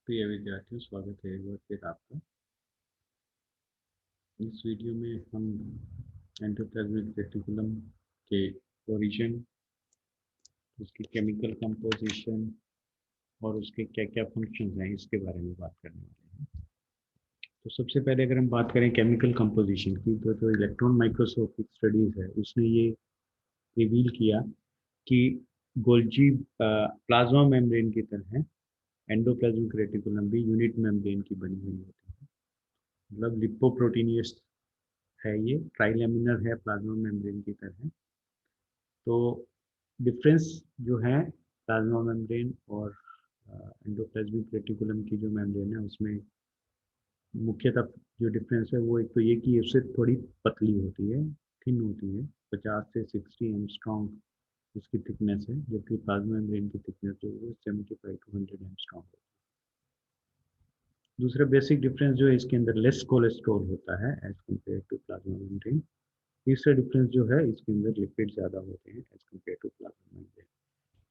प्रिय विद्यार्थियों, स्वागत है एक बार फिर आपका। इस वीडियो में हम एंडोप्लाज्मिक रेटिकुलम के ओरिजिन, उसकी केमिकल कंपोजिशन और उसके क्या क्या फंक्शंस हैं इसके बारे में बात करने वाले हैं। तो सबसे पहले अगर हम बात करें केमिकल कंपोजिशन की, तो जो इलेक्ट्रॉन माइक्रोस्कोपिक स्टडीज़ है उसने ये रिवील किया कि गोल्जी प्लाज्मा मेम्ब्रेन की तरह एंडोप्लाज्मिक रेटिकुलम भी यूनिट मेम्ब्रेन की बनी हुई होती है। मतलब लिपोप्रोटीनियस है, ये ट्राइलेमिनर है प्लाज्मा मेम्ब्रेन की तरह। तो डिफरेंस जो है प्लाज्मा मेम्ब्रेन और एंडोप्लाज्मिक रेटिकुलम की जो मेम्ब्रेन है उसमें मुख्यतः जो डिफरेंस है वो एक तो ये कि उससे थोड़ी पतली होती है, थिन होती है। 50 से 60 एंगस्ट्रॉम उसकी थिकनेस है, जबकि प्लाज्मा मेम्ब्रेन की थिकनेस जो है 75 टू 100 एंगस्ट्रॉम है। दूसरा बेसिक डिफरेंस जो है, इसके अंदर लेस कोलेस्ट्रॉल होता है as compare to plasma membrane. तीसरा डिफरेंस जो है, इसके अंदर लिपिड ज़्यादा होते हैं as compare to plasma membrane.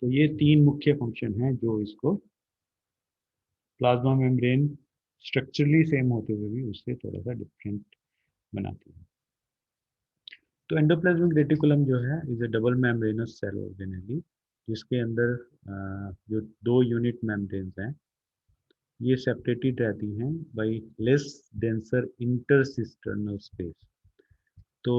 तो ये तीन मुख्य फंक्शन हैं जो इसको प्लाज्मा मेम्ब्रेन स्ट्रक्चरली सेम होते हुए भी उससे थोड़ा सा डिफरेंट बनाती है। तो एंडोप्लाज्मिक रेटिकुलम जो है is a double membranous cell organelle, जिसके अंदर जो दो यूनिट मेम्ब्रेन्स हैं ये सेपरेटेड रहती हैं बाय लेस डेंसर इंटरसिस्टर्नल स्पेस। तो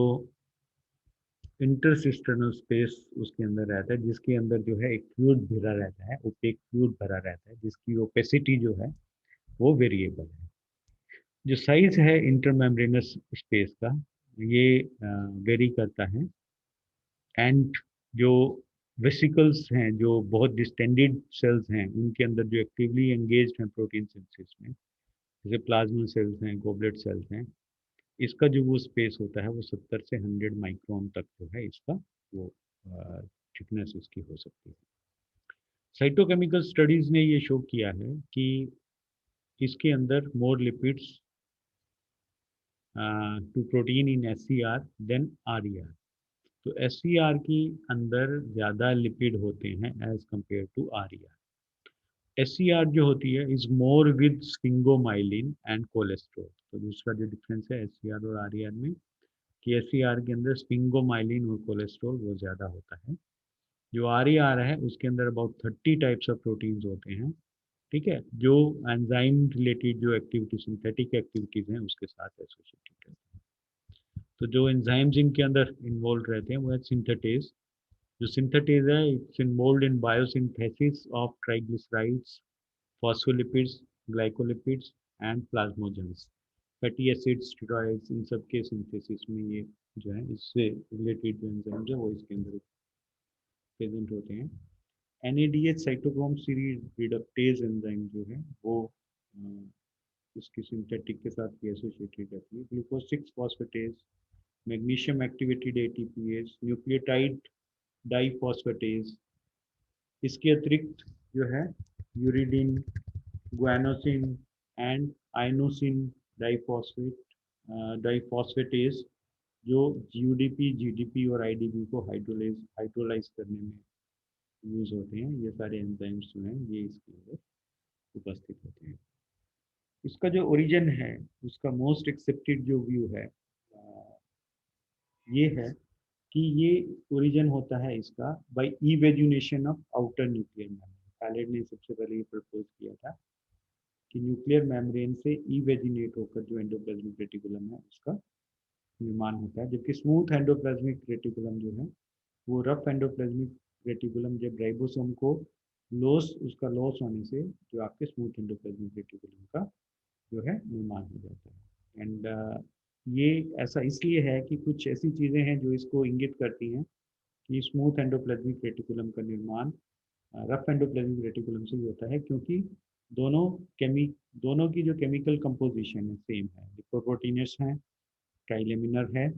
इंटरसिस्टर्नल स्पेस उसके अंदर रहता है, जिसके अंदर जो है एक फ्लूइड भरा रहता है, ओपेक फ्लूइड भरा रहता है, जिसकी ओपेसिटी जो है वो वेरिएबल है। जो साइज है इंटरमेम्ब्रेनस स्पेस का, ये वेरी करता है। एंड जो वेसिकल्स हैं, जो बहुत डिस्टेंडेड सेल्स हैं, उनके अंदर जो एक्टिवली एंगेज्ड हैं प्रोटीन सिंथेसिस में, जैसे प्लाज्मा सेल्स हैं, गोबलेट सेल्स हैं, इसका जो वो स्पेस होता है वो 70 से 100 माइक्रोन तक जो है इसका वो थिकनेस इसकी हो सकती है। साइटोकेमिकल स्टडीज ने ये शो किया है कि इसके अंदर more lipids to protein in SCR than RER। तो SCR की अंदर ज़्यादा लिपिड होते हैं as compared to RER। SCR जो होती है is more with sphingomyelin and cholesterol. तो दूसरा जो डिफरेंस है SCR और RER में, कि SCR के अंदर स्फिंगोमाइलिन और कोलेस्ट्रॉल वो ज़्यादा होता है। जो RER है उसके अंदर अबाउट 30 टाइप्स ऑफ प्रोटीन्स होते हैं, ठीक है, जो एंजाइम रिलेटेड जो एक्टिविटी, सिंथेटिक एक्टिविटीज़ हैं उसके साथ एसोसिएटेड है। तो जो एंजाइम्स इनके अंदर इन्वॉल्व रहते हैं वो है सिंथेटेज। जो सिंथेटेज है it's involve in biosynthesis of triglycerides, phospholipids, glycolipids and plasmalogens. Fatty acids, steroids, इन सब के सिंथेसिस में ये जो है इससे रिलेटेड जो एंजाइम्स है वो इसके अंदर प्रेजेंट होते हैं। NADH cytochrome series reductase enzyme जो है वो इसकी सिंथेटिक के साथ एसोसिएटेड रहती है। Glucose 6 phosphatase, magnesium activated ATPase, nucleotide diphosphatase. इसके अतिरिक्त जो है uridine, guanosine and inosine diphosphatase, जो UDP, GDP और IDP को हाइड्रोलाइज करने में यूज होते हैं। ये सारे एंजाइम्स जो हैं ये इसके अंदर उपस्थित होते हैं। इसका जो ओरिजिन है, उसका मोस्ट एक्सेप्टेड जो व्यू है ये है कि ये ओरिजिन होता है इसका by evagination of outer nuclear membrane. Palade ने सबसे पहले ये प्रपोज किया था कि न्यूक्लियर मेम्ब्रेन से इवेजिनेट होकर जो एंडोप्लाज्मिक रेटिकुलम है उसका निर्माण होता है, जबकि स्मूथ एंडोप्लाज्मिक रेटिकुलम जो है वो रफ एंडोप्लाज्मिक रेटिकुलम जब राइबोसोम को उसका लॉस होने से जो आपके स्मूथ एंडोप्लाज्मिक रेटिकुलम का जो है निर्माण हो जाता है। एंड ये ऐसा इसलिए है कि कुछ ऐसी चीज़ें हैं जो इसको इंगित करती हैं कि स्मूथ एंडोप्लाज्मिक रेटिकुलम का निर्माण रफ एंडोप्लाज्मिक रेटिकुलम से ही होता है, क्योंकि दोनों केमी दोनों की जो केमिकल कंपोजिशन है सेम है, लिपोप्रोटीनस है, ट्राइलेमिनर है।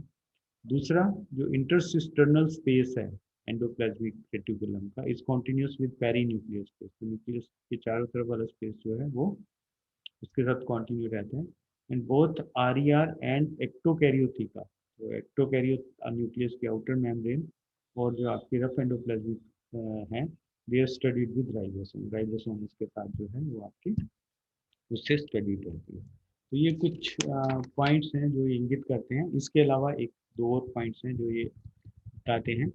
दूसरा जो इंटरसिस्टर्नल स्पेस है एंडोप्लाज्मिक रेटिकुलम का is continuous with perinuclear space. तो न्यूक्लियस के चारों तरफ वाला स्पेस जो है वो उसके साथ कॉन्टिन्यू रहते हैं। And both RER and ectokaryotheca, तो एक्टोकैरियो न्यूक्लियस के आउटर मेम्ब्रेन और जो आपके रफ एंडोप्लाज्मिक हैं, they are studded with ribosome. Ribosome इसके साथ जो है वो आपके उससे स्टडी करती है। तो ये कुछ पॉइंट्स हैं जो ये इंगित करते हैं। इसके अलावा एक दो और पॉइंट्स हैं जो ये बताते हैं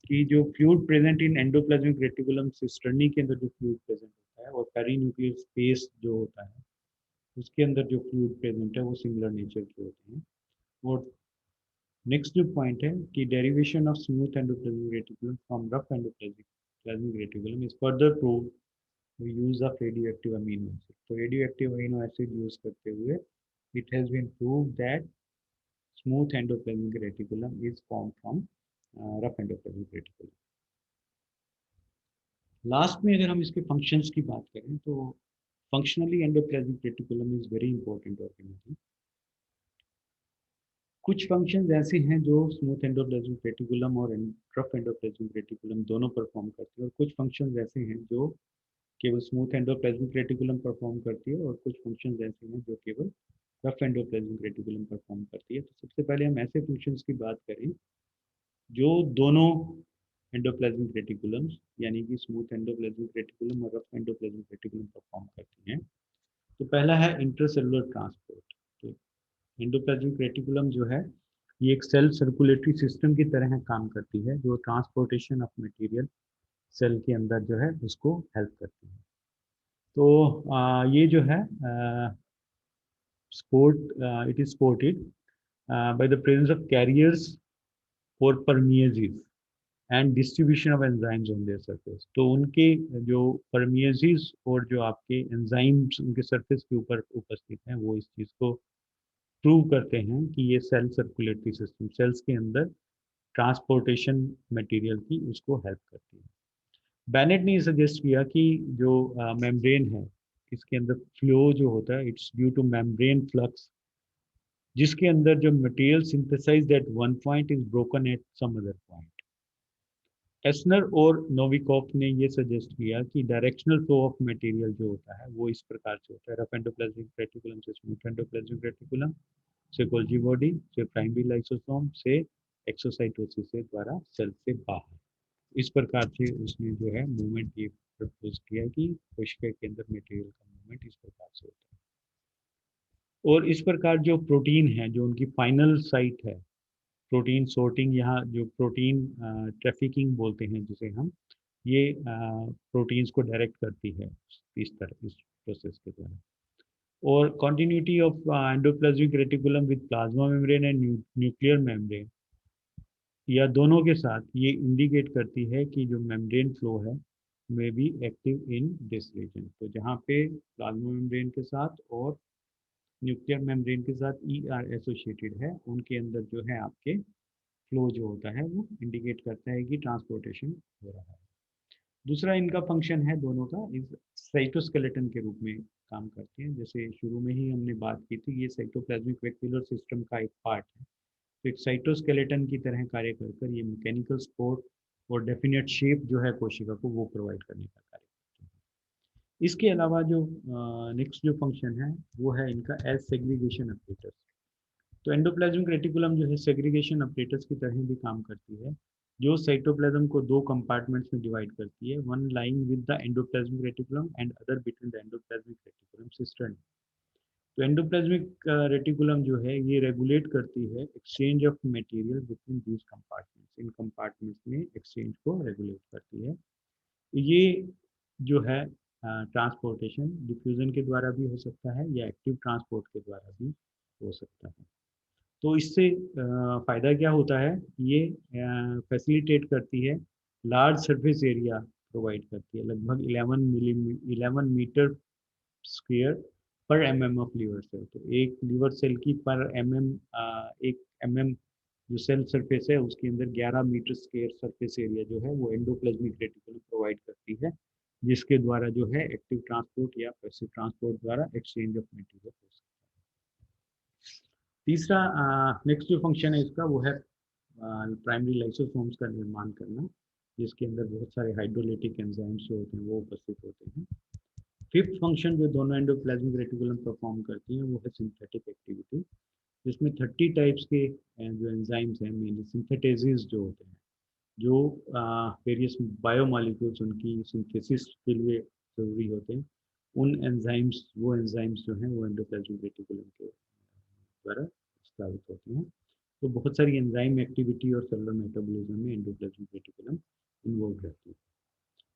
कि जो fluid present in endoplasmic reticulum cisternae के अंदर जो फ्लूइड प्रेजेंट होता है और पेरीन्यूक्लियर स्पेस जो होता है उसके अंदर जो फ्लूइड प्रेजेंट है वो सिमिलर नेचर के होते हैं। और नेक्स्ट जो पॉइंट है कि derivation of smooth endoplasmic reticulum from rough endoplasmic reticulum is further prove use of radioactive amino acid. तो रेडियोएक्टिव अमीनो एसिड यूज करते हुए it has been proved that smooth endoplasmic reticulum is formed from rough endoplasmic reticulum. Last में अगर हम इसके functions की बात करें तो functionally endoplasmic reticulum is very important organism. कुछ फंक्शंस ऐसे हैं जो स्मूथ एंडोप्लाज्मिक रेटिकुलम और रफ एंडोप्लाज्मिक रेटिकुलम दोनों परफॉर्म करते हैं, और कुछ फंक्शंस ऐसे हैं जो केवल स्मूथ एंडोप्लाज्मिक रेटिकुलम परफॉर्म करती है और कुछ फंक्शंस ऐसे हैं जो केवल रफ एंडोप्लाज्मिक रेटिकुलम परफॉर्म करती है। तो सबसे पहले हम ऐसे फंक्शंस की बात करें जो दोनों एंडोप्लाज्मिक रेटिकुलम्स यानी कि स्मूथ एंडोप्लाज्मिक रेटिकुलम और रफ एंडोप्लाज्मिक रेटिकुलम परफॉर्म करती हैं। तो पहला है इंट्रासेलुलर ट्रांसपोर्ट। तो एंडोप्लाज्मिक रेटिकुलम जो है ये एक सेल सर्कुलेटरी सिस्टम की तरह काम करती है जो ट्रांसपोर्टेशन ऑफ मटेरियल सेल के अंदर जो है उसको हेल्प करती है। तो ये जो है sport it is supported by the presence of carriers for permeases and distribution of enzymes on their surface. तो उनके जो परमिएजेस और जो आपके एंजाइम्स उनके सरफेस के ऊपर उपस्थित हैं वो इस चीज़ को प्रूव करते हैं कि ये सेल सर्कुलेटरी सिस्टम सेल्स के अंदर ट्रांसपोर्टेशन मटेरियल की उसको हेल्प करती है। बेनेट ने सजेस्ट किया कि जो मेम्ब्रेन है इसके अंदर फ्लो जो होता है it's due to membrane flux जिसके अंदर जो material synthesized at one point is broken at some other point. Essner और नोविकोफ ने ये सजेस्ट किया कि डायरेक्शनल फ्लो ऑफ मटेरियल जो होता है वो इस प्रकार से होता है, रफ एंडोप्लाज्मिक रेटिकुलम से स्मूथ एंडोप्लाज्मिक रेटिकुलम से गोल्जी बॉडी से प्राइमरी लाइसोसोम से एक्सोसाइटोसिस से द्वारा सेल से बाहर। इस प्रकार से उसने जो है मूवमेंट ये प्रपोज किया कि कोशिका के अंदर मटेरियल का मूवमेंट इस प्रकार से होता है। और इस प्रकार जो प्रोटीन है जो उनकी फाइनल साइट है प्रोटीन सोर्टिंग, यहाँ जो प्रोटीन ट्रैफिकिंग बोलते हैं जिसे हम, ये प्रोटीन्स को डायरेक्ट करती है इस तरह इस प्रोसेस के द्वारा। और continuity of endoplasmic reticulum with plasma membrane and nuclear membrane या दोनों के साथ ये इंडिकेट करती है कि जो मेम्ब्रेन फ्लो है में be active in this region. तो जहाँ पे प्लाज्मा मेम्ब्रेन के साथ और न्यूक्लियर मेम्ब्रेन के साथ ई आर एसोसिएटेड है उनके अंदर जो है आपके फ्लो जो होता है वो इंडिकेट करता है कि ट्रांसपोर्टेशन हो रहा है। दूसरा इनका फंक्शन है दोनों का इस साइटोस्केलेटन के रूप में काम करते हैं। जैसे शुरू में ही हमने बात की थी ये साइटोप्लाज्मिक रेटिकुलर सिस्टम का एक पार्ट है। तो एक साइटोस्केलेटन की तरह कार्य कर ये मैकेनिकल सपोर्ट और डेफिनेट शेप जो है कोशिका को वो प्रोवाइड करने का कार्य करते हैं। इसके अलावा जो नेक्स्ट जो फंक्शन है वो है इनका एज सेग्रीगेशन ऑपरेटर्स। तो एंडोप्लाज्मिक रेटिकुलम जो है सेग्रीगेशन ऑपरेटर्स की तरह भी काम करती है जो साइटोप्लाज्म को दो कंपार्टमेंट्स में डिवाइड करती है, one lying with the endoplasmic reticulum and other between the endoplasmic reticulum cisternae. तो एंडोप्लाज्मिक रेटिकुलम जो है ये रेगुलेट करती है exchange of material between these compartments. In compartments में एक्सचेंज को रेगुलेट करती है। ये जो है ट्रांसपोर्टेशन डिफ्यूजन के द्वारा भी हो सकता है या एक्टिव ट्रांसपोर्ट के द्वारा भी हो सकता है। तो इससे फ़ायदा क्या होता है, ये फैसिलिटेट करती है लार्ज सरफेस एरिया प्रोवाइड करती है, लगभग 11 मीटर स्क्वायर पर ऑफ लीवर सेल। तो एक लीवर सेल की पर एक जो सेल सरफेस है उसके अंदर 11 मीटर स्क्वायर सरफेस एरिया जो है वो एंडोप्लाज्मिक रेटिकुलम प्रोवाइड करती है जिसके द्वारा जो है एक्टिव ट्रांसपोर्ट या पैसिव ट्रांसपोर्ट द्वारा एक्सचेंज ऑफ मटेरियल हो सकता है। तीसरा नेक्स्ट जो फंक्शन है इसका वो है प्राइमरी लाइसोसोम्स का निर्माण करना जिसके अंदर बहुत सारे हाइड्रोलिटिक एंजाइम्स जो होते हैं वो उपस्थित होते हैं। फिफ्थ फंक्शन जो दोनों एंडोप्लाज्मिक रेटिकुलम परफॉर्म करती हैं वो है सिंथेटिक एक्टिविटी जिसमें 30 टाइप्स के जो एंजाइम्स हैं मेनली सिंथेटेजेस जो होते हैं जो वेरियस बायोमॉलिक्यूल्स उनकी सिंथेसिस के लिए जरूरी होते हैं उन एंजाइम्स वो एंजाइम्स जो हैं वो एंडोप्लाज्मिक रेटिकुलम के द्वारा स्रावित होते हैं। तो बहुत सारी एंजाइम एक्टिविटी और सेलुलर मेटाबॉलिज्म में एंडोप्लाज्मिक रेटिकुलम इन्वॉल्व रहती है।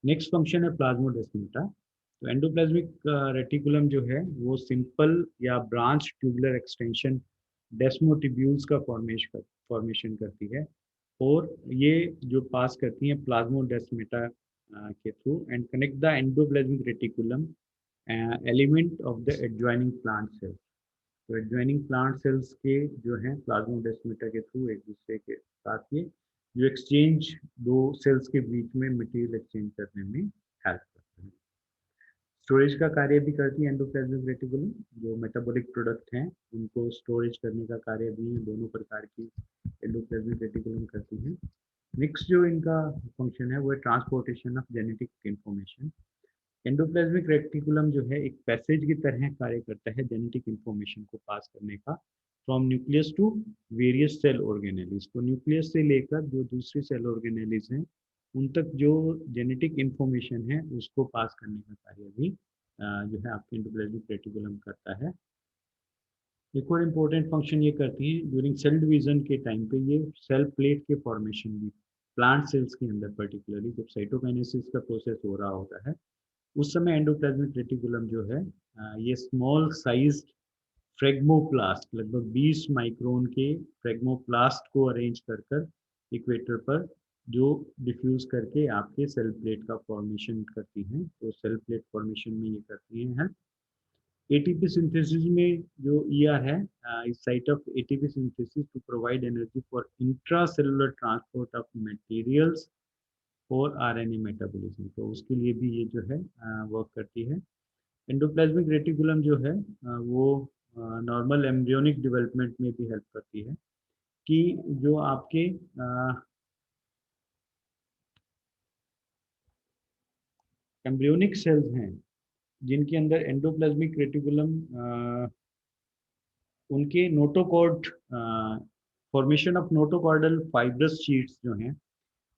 नेक्स्ट फंक्शन है प्लाज्मोडेस्माटा। तो एंडोप्लाज्मिक रेटिकुलम जो है वो सिंपल या ब्रांच ट्यूबुलर एक्सटेंशन डेस्मोटिब्यूल्स का फॉर्मेशन करती है, और ये जो पास करती हैं प्लाज्मोडेस्माटा के through and connect the endoplasmic reticulum element of the adjoining plant cell. तो एडजॉइनिंग प्लांट सेल्स के जो हैं प्लाज्मोडेस्माटा के थ्रू एक दूसरे के साथ ये जो एक्सचेंज दो सेल्स के बीच में मटेरियल एक्सचेंज करने में हेल्प करते हैं। स्टोरेज का कार्य भी करती है एंडोप्लाज्मिक रेटिकुलम। जो मेटाबॉलिक प्रोडक्ट हैं उनको स्टोरेज करने का कार्य भी दोनों प्रकार की एंडोप्लाज्मिक रेटिकुलम करती है। नेक्स्ट जो इनका फंक्शन है वो है transportation of genetic information. Endoplasmic reticulum जो है एक पैसेज की तरह कार्य करता है जेनेटिक इंफॉर्मेशन को पास करने का, from nucleus to various cell organelles. तो न्यूक्लियस से लेकर जो दूसरी सेल ऑर्गेनेलिज हैं उन तक जो जेनेटिक इंफॉर्मेशन है उसको पास करने का कार्य भी जो है आपके एंडोप्लाज्मिक रेटिकुलम करता है। एक और इम्पोर्टेंट फंक्शन ये करती है ड्यूरिंग सेल डिवीजन के टाइम पे, ये सेल प्लेट के फॉर्मेशन भी प्लांट सेल्स के अंदर पर्टिकुलरली जब साइटोकाइनेसिस का प्रोसेस हो रहा होता है उस समय एंडोप्लाज्मिक रेटिकुलम जो है ये स्मॉल साइज फ्रेगमोप्लास्ट लगभग 20 माइक्रोन के फ्रेगमोप्लास्ट को अरेंज कर कर इक्वेटर पर जो डिफ्यूज करके आपके सेल प्लेट का फॉर्मेशन करती हैं। तो सेल प्लेट फॉर्मेशन में ये करती हैं हेल्प। एटीपी सिंथेसिस में जो ईआर है is site of ATP synthesis to provide energy for intracellular transport of materials और आरएनए मेटाबॉलिज्म, तो उसके लिए भी ये जो है वर्क करती है। एंडोप्लाज्मिक रेटिकुलम जो है वो नॉर्मल एम्ब्रियोनिक डेवलपमेंट में भी हेल्प करती है कि जो आपके एम्ब्रियोनिक सेल्स हैं जिनके अंदर एंडोप्लाज्मिक रेटिकुलम उनके notochord formation of notochordal fibrous sheets जो हैं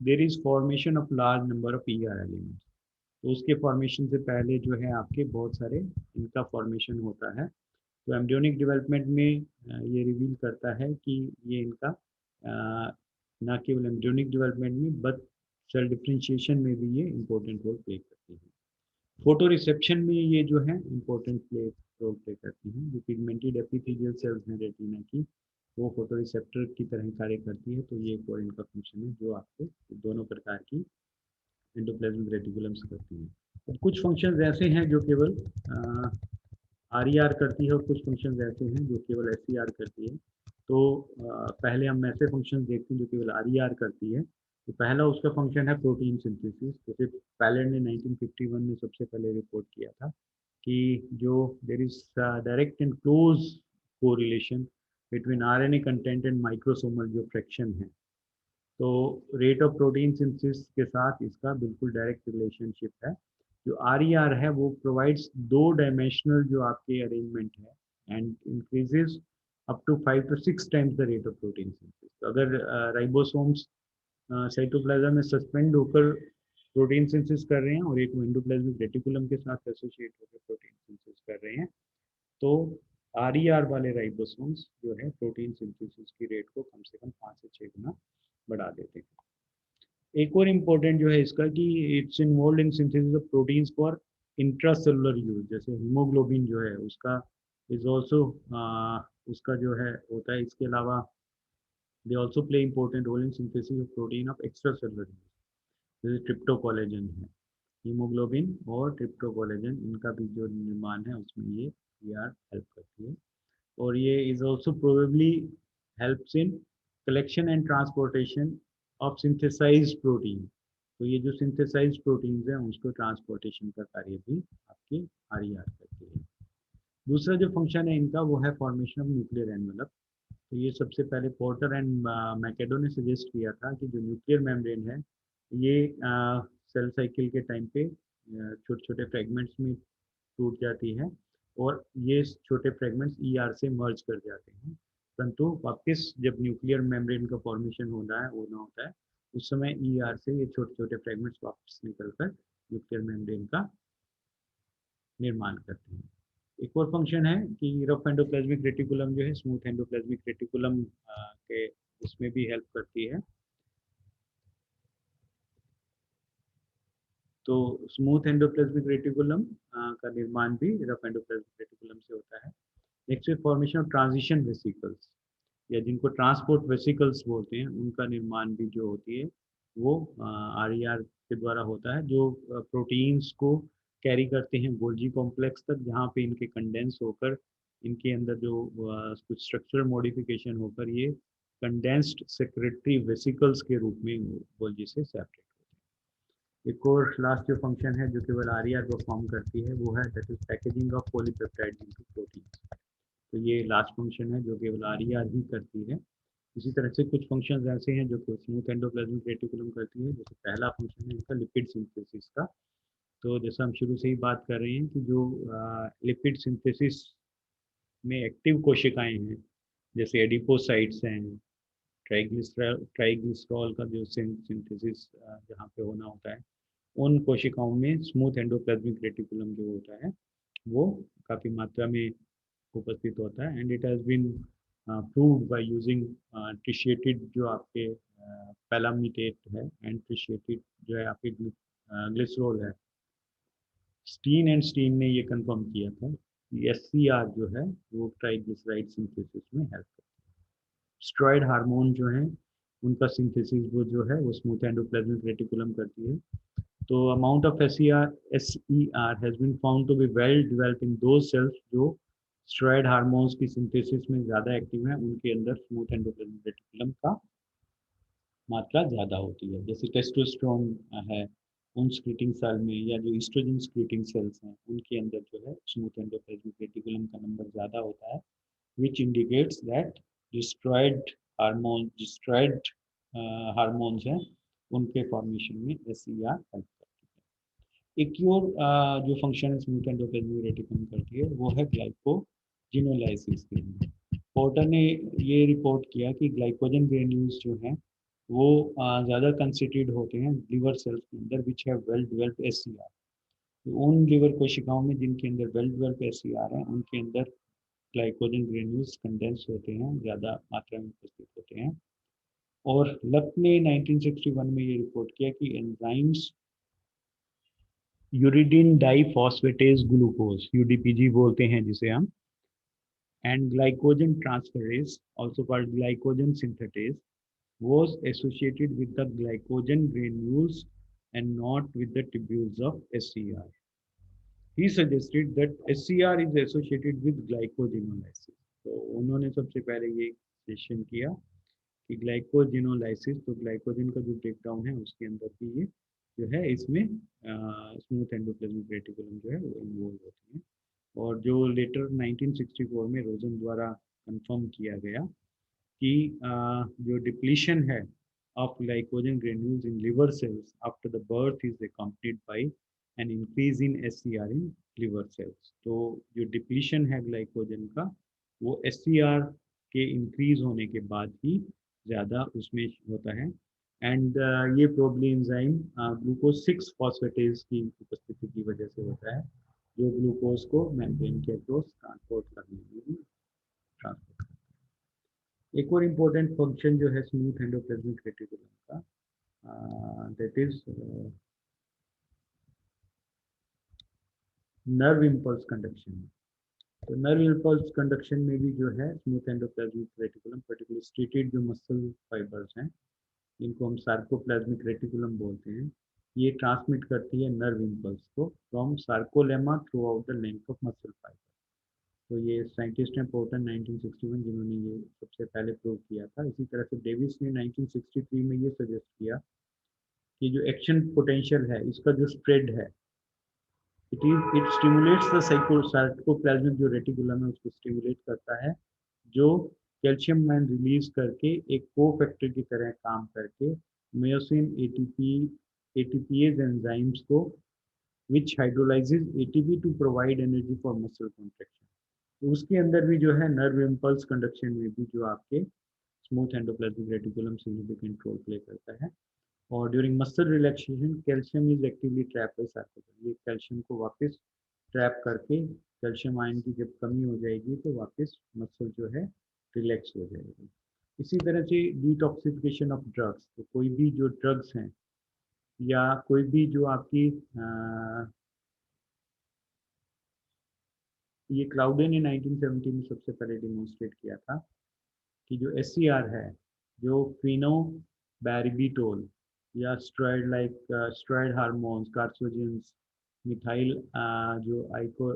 there is formation of large number of ER elements. तो उसके फॉर्मेशन से पहले जो है आपके बहुत सारे इनका फॉर्मेशन होता है। तो एम्ब्रियोनिक डेवलपमेंट में ये रिवील करता है कि ये इनका न केवल एम्ब्रियोनिक डेवलपमेंट में बट सेल डिफ्रेंशिएशन में भी ये इंपॉर्टेंट रोल प्ले करती है। फोटो रिसेप्शन में ये जो है इंपॉर्टेंट रोल प्ले करती हैं। जो पिगमेंटेड एपिथेलियल सेल्स हैं रेटिना की वो फोटो रिसेप्टर की तरह कार्य करती है। तो ये एक और इनका फंक्शन है जो आपको दोनों प्रकार की एंडोप्लाज्मिक रेटिकुलम्स करती हैं। और कुछ फंक्शंस ऐसे हैं जो केवल आर ई आर करती है और कुछ फंक्शंस ऐसे हैं जो केवल एस ई आर करती है। तो पहले हम ऐसे फंक्शंस देखते हैं जो केवल आर ई आर करती है। तो पहला उसका फंक्शन है प्रोटीन सिंथेसिस। जैसे पैलेंट ने 1951 में सबसे पहले रिपोर्ट किया था कि जो there is direct and close correlation between RNA content and microsomal जो फ्रैक्शन है। तो रेट ऑफ प्रोटीन सिंथेसिस के साथ इसका बिल्कुल डायरेक्ट रिलेशनशिप है। जो आर ई आर है वो प्रोवाइड्स दो डायमेंशनल जो आपके अरेंजमेंट है and increases up to 5 to 6 times the rate of protein synthesis. तो अगर राइबोसोम्स साइटोप्लाज्म में सस्पेंड होकर प्रोटीन सिंथेसिस कर रहे हैं और एक एंडोप्लाज्मिक रेटिकुलम के साथ एसोसिएट होकर प्रोटीन सिंथेसिस कर रहे हैं, तो आर ई आर वाले राइबोसोम्स जो है प्रोटीन सिंथेसिस की रेट को कम से कम 5 से 6 गुना बढ़ा देते हैं। एक और इम्पोर्टेंट जो है इसका कि it's involve in synthesis of proteins for intracellular use. जैसे हीमोग्लोबिन जो है उसका इज ऑल्सो उसका जो है होता है। इसके अलावा they also play important role in synthesis of protein of extracellular use. जैसे ट्रिप्टोकोलेजन है, हीमोग्लोबिन और ट्रिप्टोकोलेजन इनका भी जो निर्माण है उसमें ये आर हेल्प करती है। और ये is also probably helps in collection and transportation of synthesized protein. तो ये जो सिंथेसाइज्ड प्रोटीन्स हैं उसको ट्रांसपोर्टेशन का कार्य भी आपकी आर ई आर करती है। दूसरा जो फंक्शन है इनका वो है फॉर्मेशन ऑफ न्यूक्लियर एनवेलप। तो ये सबसे पहले पोर्टर एंड मैकेडो ने सजेस्ट किया था कि जो न्यूक्लियर मेम्ब्रेन है ये सेल साइकिल के टाइम पे छोटे छोटे फ्रेगमेंट्स में टूट जाती है और ये छोटे फ्रेगमेंट्स ईआर से मर्ज कर जाते हैं। परंतु वापस जब न्यूक्लियर मेम्ब्रेन का फॉर्मेशन होना होता है उस समय ईआर से ये छोटे छोटे फ्रेगमेंट्स वापस निकलकर न्यूक्लियर मेम्ब्रेन का निर्माण करते हैं। एक और फंक्शन है कि रफ एंडोप्लाज्मिक रेटिकुलम जो है स्मूथ एंडोप्लाज्मिक रेटिकुलम के इसमें भी हेल्प करती है। तो स्मूथ एंडोप्लाज्मिक रेटिकुलम का निर्माण भी रफ एंडोप्लाज्मिक रेटिकुलम से होता है। नेक्स्ट है फॉर्मेशन ऑफ ट्रांजिशन वेसिकल्स, या जिनको ट्रांसपोर्ट वेसिकल्स बोलते हैं, उनका निर्माण भी जो होती है वो आरईआर के द्वारा होता है, जो प्रोटीन्स को कैरी करते हैं गोल्जी कॉम्प्लेक्स तक, जहाँ पे इनके कंडेंस होकर इनके अंदर जो कुछ स्ट्रक्चरल मॉडिफिकेशन होकर ये कंडेंस्ड सेक्रेटरी वेसिकल्स के रूप में गोल्जी से सेपरेट। एक और लास्ट जो फंक्शन है जो केवल आरईआर परफॉर्म करती है वो है that is packaging of polypeptide into protein. तो ये लास्ट फंक्शन है जो केवल आरईआर ही करती है। इसी तरह से कुछ फंक्शंस ऐसे हैं जो कि स्मूथ एंडोप्लाज्मिक रेटिकुलम करती है। जैसे पहला फंक्शन है इनका लिपिड सिंथेसिस का। तो जैसा हम शुरू से ही बात कर रहे हैं कि जो लिपिड सिंथेसिस में एक्टिव कोशिकाएं हैं, जैसे एडिपोसाइट्स हैं, ट्राइग्लिसरॉल का जो सिंथेसिस जहाँ पे होना होता है, उन कोशिकाओं में स्मूथ एंडोप्लाज्मिक रेटिकुलम जो होता है वो काफ़ी मात्रा में उपस्थित होता है। And it has been proved by using tritiated जो आपके पैलामिटेट है एंड ट्रिशिएटेड जो है आपके ग्लिसरॉल है। स्टीन एंड स्टीन ने ये कंफर्म किया था कि एससीआर जो है वो ट्राइग्लिसराइड सिंथेसिस में हेल्प करता है। स्टेरॉयड हार्मोन जो है उनका सिंथेसिस वो जो है वो स्मूथ एंडोप्लाज्मिक रेटिकुलम करती है। तो amount of SER has been found to be well developed in those cells जो स्टेरॉयड हार्मोन्स की सिंथेसिस में ज़्यादा एक्टिव हैं, उनके अंदर स्मूथ एंडोप्लाज्मिक रेटिकुलम का मात्रा ज़्यादा होती है। जैसे टेस्टोस्टेरोन है उन स्क्रीटिंग सेल में, या जो ईस्ट्रोजन स्क्रीटिंग सेल्स हैं उनके अंदर जो है स्मूथ एंडोप्लाज्मिक रेटिकुलम का नंबर ज़्यादा होता है, which indicates that destroyed destroyed hormones हैं उनके फॉर्मेशन में एसईआर हेल्प करती है। एक और जो फंक्शन स्मूथ एंडोप्लाज्मिक रेटिकुलम करती है वो है ग्लाइकोजिनोलाइसिस के लिए। पोर्टर ने ये रिपोर्ट किया कि ग्लाइकोजन ग्रेन्यूल्स जो हैं वो ज़्यादा कंसिस्टेड होते हैं लिवर सेल्स के अंदर which have well developed SCR. तो उन लिवर कोशिकाओं में जिनके अंदर वेल डेवलप्ड एससीआर है उनके अंदर ग्लाइकोजन ग्रेन्यूल्स कंडेंस होते हैं, ज़्यादा मात्रा में उपस्थित होते हैं। और लक ने 1961 में ये रिपोर्ट किया कि एंजाइम्स यूरिडीन डाइफॉस्फेटेज ग्लूकोज यूडीपीजी बोलते हैं जिसे हम, and glycogen transferase also called glycogen synthetase was associated with the glycogen granules and not with the tubules of SCR. He suggested that SCR is associated with glycogenolysis. तो उन्होंने सबसे पहले ये question किया कि ग्लाइकोजिनोलाइसिस, तो ग्लाइकोजन का जो ब्रेक डाउन है उसके अंदर भी ये जो है इसमें स्मूथ एंडोप्लाज्मिक रेटिकुलम जो है वो इन्वॉल्व होती है। और जो लेटर 1964 में रोजन द्वारा कंफर्म किया गया कि जो डिप्लीशन है of glycogen granules in liver cells after the birth is accompanied by an increase in SCR in liver cells। तो जो डिप्लीशन है ग्लाइकोजन का वो SCR के इंक्रीज होने के बाद ही ज़्यादा उसमें होता है। एंड ये प्रोबली एंजाइम ग्लूकोज 6 फॉस्फेटेज की उपस्थिति की वजह से होता है, जो ग्लूकोज को मेम्ब्रेन के अक्रॉस ट्रांसपोर्ट करने में ट्रांसपोर्ट। एक और इम्पोर्टेंट फंक्शन जो है स्मूथ एंडोप्लाज्मिक रेटिकुलम का, that is nerve impulse conduction. तो नर्व इम्पल्स कंडक्शन में भी जो है smooth endoplasmic reticulum particular striated जो मसल फाइबर्स हैं जिनको हम सार्कोप्लाज्मिक रेटिकुलम बोलते हैं, ये ट्रांसमिट करती है नर्व इम्पल्स को from sarcolemma through out the length of muscle fibre. तो ये साइंटिस्ट हैं पोर्टर 1961 जिन्होंने ये सबसे पहले प्रूव किया था। इसी तरह से डेविस ने 1963 में ये सजेस्ट किया कि जो एक्शन पोटेंशियल है इसका जो स्प्रेड है, इट स्टिमुलेट्स द साइटोप्लाज्मिक जो रेटिकुलम है उसको स्टिमुलेट करता है, जो कैल्शियम मैन रिलीज करके एक को फैक्टर की तरह काम करके मायोसिन एटीपीएज एंजाइम्स को which hydrolyses ATP to provide energy for muscle contraction. तो उसके अंदर भी जो है नर्व इम्पल्स कंडक्शन में भी जो आपके smooth endoplasmic reticulum significant role play करता है। और during muscle relaxation calcium is actively trap by sarcoplasm, ये कैल्शियम को वापस ट्रैप करके कैल्शियम आयन की जब कमी हो जाएगी तो वापस मसल जो है रिलैक्स हो जाएगी। इसी तरह से डिटॉक्सिफिकेशन ऑफ ड्रग्स, तो कोई भी जो ड्रग्स हैं या कोई भी जो आपकी ये क्लाउडे ने 1970 में सबसे पहले डिमोन्स्ट्रेट किया था कि जो एससीआर है, जो फिनोबैरिबिटोल या steroid like steroid hormones, carcinogens, methyl जो आइको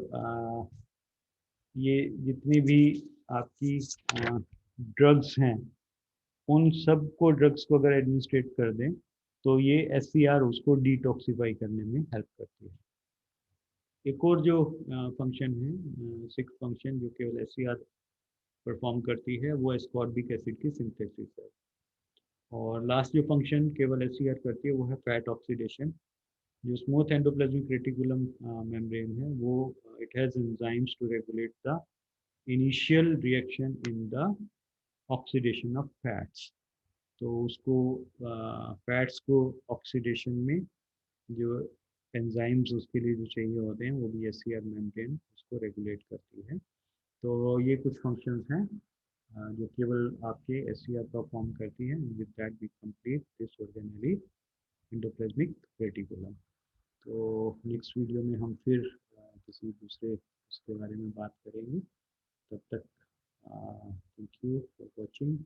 ये जितनी भी आपकी ड्रग्स हैं, उन सब को ड्रग्स को अगर एडमिनिस्ट्रेट कर दें तो ये एससीआर उसको डिटॉक्सिफाई करने में हेल्प करती है। एक और जो फंक्शन है, सिक्स फंक्शन जो केवल एससीआर परफॉर्म करती है, वो एस्कॉर्बिक एसिड की सिंथेसिस है। और लास्ट जो फंक्शन केवल एससीआर करती है वो है फैट ऑक्सीडेशन। जो स्मूथ एंडोप्लाज्मिक रेटिकुलम मेम्ब्रेन है, वो it has enzymes to regulate the initial reaction in the oxidation of fats. तो उसको फैट्स को ऑक्सीडेशन में जो एंजाइम्स उसके लिए जो चाहिए होते हैं, वो भी एससीआर मेम्ब्रेन उसको रेगुलेट करती है। तो ये कुछ फंक्शंस हैं जो केवल आपके एससीआर परफॉर्म करती है। With that we complete this organelle endoplasmic reticulum. तो नेक्स्ट वीडियो में हम फिर किसी दूसरे उसके बारे में बात करेंगे। तब तक थैंक यू फॉर वॉचिंग।